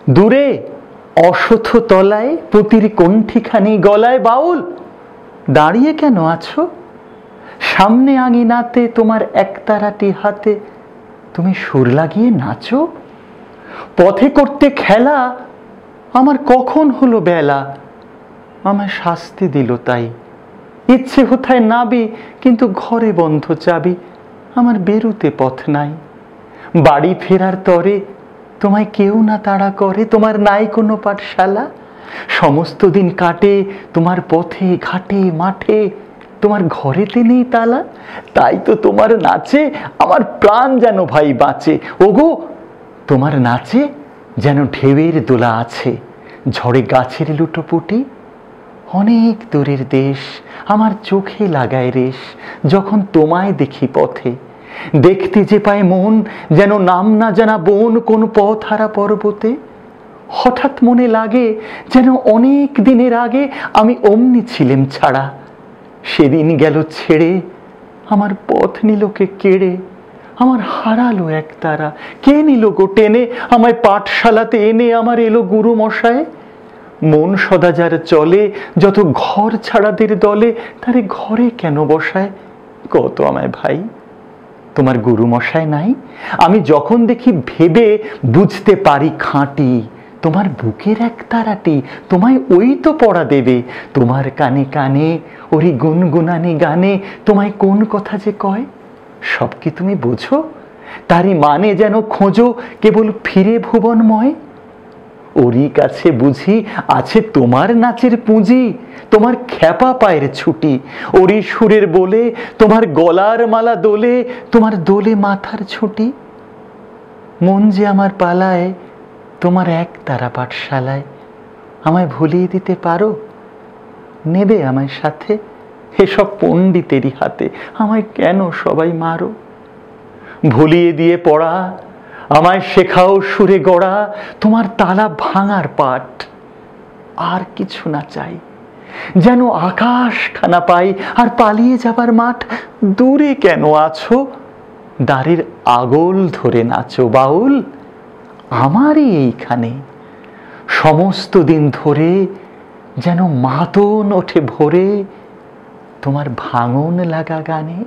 দূরে অশ্বত্থ তলায় পুতির কণ্ঠিখানি গলায়, বাউল দাঁড়িয়ে কেন আছো? সামনে আঙিনাতে তোমার একতারাটি হাতে তুমি সুর লাগিয়ে নাচো। পথে করতে খেলা, আমার কখন হলো বেলা, আমায় শাস্তি দিল তাই। ইচ্ছে কোথায় নাবি, কিন্তু ঘরে বন্ধ চাবি, আমার বেরুতে পথ নাই। বাড়ি ফেরার তরে তোমায় কেউ না তাড়া করে, তোমার নাই কোনো পাঠশালা। সমস্ত দিন কাটে তোমার পথে ঘাটে মাঠে, তোমার ঘরেতে নেই তালা। তাই তো তোমার নাচে আমার প্রাণ যেন ভাই বাঁচে। ওগো তোমার নাচে যেন ঢেউয়ের দোলা আছে, ঝড়ে গাছের লুটোপুটি। অনেক দূরের দেশ আমার চোখে লাগায় রেশ, যখন তোমায় দেখি পথে। দেখতে যে পায় মন যেন নাম না জানা বন কোন পথ হারা পর্বতে। হঠাৎ মনে লাগে যেন অনেক দিনের আগে আমি অমনি ছিলেম ছাড়া। সেদিন গেল ছেড়ে, আমার পথ নিল কে কেড়ে। আমার হারালো এক তারা, কে নিল গো টেনে আমায় পাঠশালাতে এনে। আমার এলো গুরু মশায়। মন সদা যার চলে, যত ঘর ছাড়াদের দলে, তারে ঘরে কেন বসায়? কত আমায় ভাই, তোমার গুরু মশাই নাই? আমি যখন দেখি ভেবে বুঝতে পারি খাঁটি, তোমার বুকের এক তারাটি তোমায় ওই তো পড়া দেবে। তোমার কানে কানে ওরি গুনগুনানি গানে তোমায় কোন কথা যে কয়, সব কি তুমি বোঝো? তারই মানে যেন খোঁজো কেবল ফিরে ভুবনময়। ওরই কাছে বুঝি আছে তোমার নাচের পুঁজি, তোমার খ্যাপা পায়ের ছুটি। ওরই সুরের বলে তোমার গলার মালা দোলে, তোমার দোলে মাথার ছুটি। মন যে আমার পালায় তোমার এক তারা পাঠশালায়, আমায় ভুলিয়ে দিতে পারো? নেবে আমায় সাথে? এসব পণ্ডিতেরই হাতে, আমায় কেন সবাই মারো? ভুলিয়ে দিয়ে পড়া, আমায় শেখাও সুরে গড়া, তোমার তালা ভাঙার পাঠ। আর কিছু না চাই, যেন আকাশ খানা পাই আর পালিয়ে যাবার মাঠ। দূরে কেন আছো? দ্বারের আগল ধরে নাচো বাউল, আমারই এইখানে। সমস্ত দিন ধরে যেন মাতন ওঠে ভোরে তোমার ভাঙন লাগা গানে।